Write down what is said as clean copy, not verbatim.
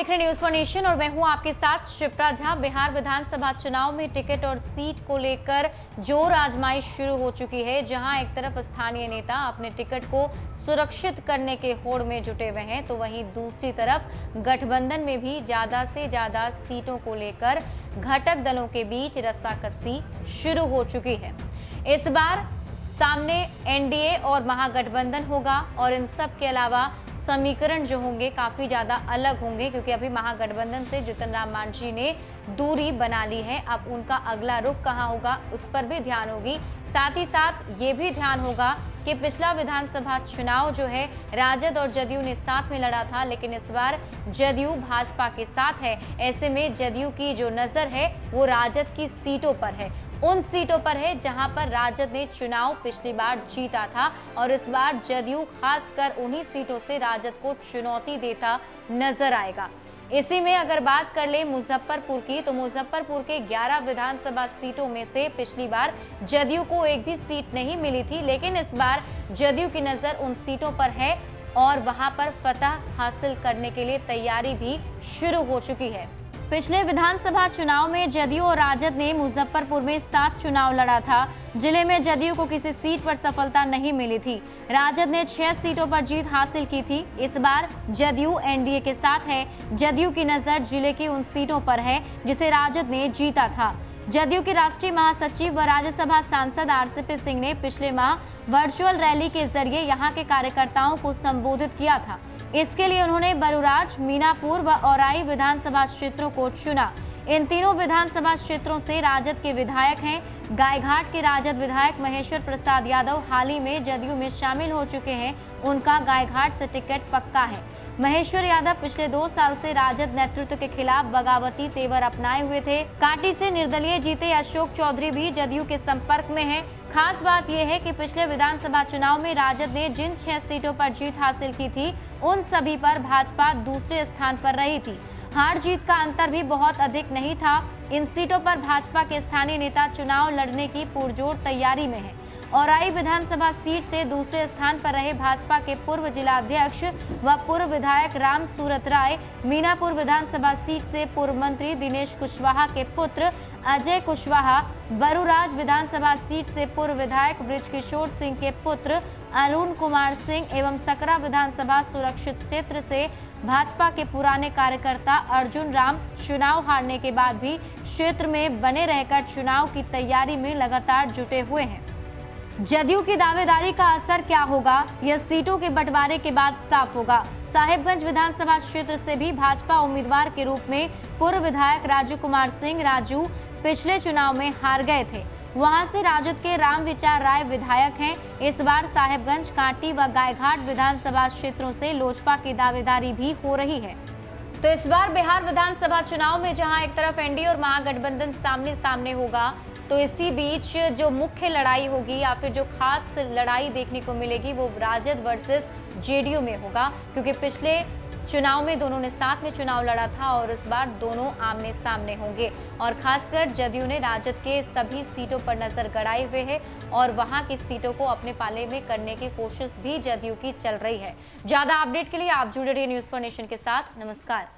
देख रहे news for nation और मैं हूं आपके साथ शिप्रा झा। बिहार विधानसभा चुनाव में टिकट और सीट को लेकर जोर आजमाइश शुरू हो चुकी है, जहां एक तरफ स्थानीय नेता अपने टिकट को सुरक्षित करने के होड़ में जुटे हुए हैं, तो वहीं दूसरी तरफ गठबंधन में भी ज्यादा से ज्यादा सीटों को लेकर घटक दलों के बीच रस्साकसी शुरू हो चुकी है। इस बार सामने एनडीए और महागठबंधन होगा और इन सब के अलावा समीकरण जो होंगे काफी ज्यादा अलग होंगे, क्योंकि अभी महागठबंधन से जीतन राम मांझी ने दूरी बना ली है। अब उनका अगला रुख कहां होगा उस पर भी ध्यान होगी। साथ ही साथ ये भी ध्यान होगा कि पिछला विधानसभा चुनाव जो है राजद और जदयू ने साथ में लड़ा था, लेकिन इस बार जदयू भाजपा के साथ है। ऐसे में जदयू की जो नजर है वो राजद की सीटों पर है, उन सीटों पर है जहां पर राजद ने चुनाव पिछली बार जीता था, और इस बार जदयू खासकर उन्हीं सीटों से राजद को चुनौती देता नजर आएगा। इसी में अगर बात कर ले मुजफ्फरपुर की, तो मुजफ्फरपुर के 11 विधानसभा सीटों में से पिछली बार जदयू को एक भी सीट नहीं मिली थी, लेकिन इस बार जदयू की नजर उन सीटों पर है और वहां पर फतह हासिल करने के लिए तैयारी भी शुरू हो चुकी है। पिछले विधानसभा चुनाव में जदयू और राजद ने मुजफ्फरपुर में 7 चुनाव लड़ा था। जिले में जदयू को किसी सीट पर सफलता नहीं मिली थी। राजद ने 6 सीटों पर जीत हासिल की थी। इस बार जदयू एनडीए के साथ है। जदयू की नजर जिले की उन सीटों पर है जिसे राजद ने जीता था। जदयू के राष्ट्रीय महासचिव व राज्यसभा सांसद आरसीपी सिंह ने पिछले माह वर्चुअल रैली के जरिए यहां के कार्यकर्ताओं को संबोधित किया था। इसके लिए उन्होंने बरूराज, मीनापुर व औराई विधानसभा क्षेत्रों को चुना। इन तीनों विधानसभा क्षेत्रों से राजद के विधायक हैं। गायघाट के राजद विधायक महेश्वर प्रसाद यादव हाल ही में जदयू में शामिल हो चुके हैं। उनका गायघाट से टिकट पक्का है। महेश्वर यादव पिछले 2 साल से राजद नेतृत्व के खिलाफ बगावती तेवर अपनाए हुए थे। काटी से निर्दलीय जीते अशोक चौधरी भी जदयू के संपर्क में हैं। खास बात यह है कि पिछले विधानसभा चुनाव में राजद ने जिन 6 सीटों पर जीत हासिल की थी, उन सभी पर भाजपा दूसरे स्थान पर रही थी। हार जीत का अंतर भी बहुत अधिक नहीं था। इन सीटों पर भाजपा के स्थानीय नेता चुनाव लड़ने की पुरजोर तैयारी में है। औराई विधानसभा सीट से दूसरे स्थान पर रहे भाजपा के पूर्व जिलाध्यक्ष व पूर्व विधायक राम सूरत राय, मीनापुर विधानसभा सीट से पूर्व मंत्री दिनेश कुशवाहा के पुत्र अजय कुशवाहा, बरूराज विधानसभा सीट से पूर्व विधायक बृजकिशोर सिंह के पुत्र अरुण कुमार सिंह एवं सकरा विधानसभा सुरक्षित क्षेत्र से भाजपा के पुराने कार्यकर्ता अर्जुन राम चुनाव हारने के बाद भी क्षेत्र में बने रहकर चुनाव की तैयारी में लगातार जुटे हुए हैं। जदयू की दावेदारी का असर क्या होगा, यह सीटों के बंटवारे के बाद साफ होगा। साहेबगंज विधानसभा क्षेत्र से भी भाजपा उम्मीदवार के रूप में पूर्व विधायक राजू कुमार सिंह राजू पिछले चुनाव में हार गए थे। वहां से राजद के रामविचार राय विधायक हैं। इस बार साहेबगंज, कांटी व गायघाट विधानसभा क्षेत्रों से लोजपा की दावेदारी भी हो रही है। तो इस बार बिहार विधानसभा चुनाव में जहां एक तरफ एनडीए और महागठबंधन सामने सामने होगा, तो इसी बीच जो मुख्य लड़ाई होगी या फिर जो खास लड़ाई देखने को मिलेगी वो राजद वर्सेस जेडीयू में होगा, क्योंकि पिछले चुनाव में दोनों ने साथ में चुनाव लड़ा था और इस बार दोनों आमने सामने होंगे। और खासकर जदयू ने राजद के सभी सीटों पर नजर गड़ाए हुए है और वहां की सीटों को अपने पाले में करने की कोशिश भी जदयू की चल रही है। ज्यादा अपडेट के लिए आप जुड़े रहिए न्यूज़ फॉर नेशन के साथ। नमस्कार।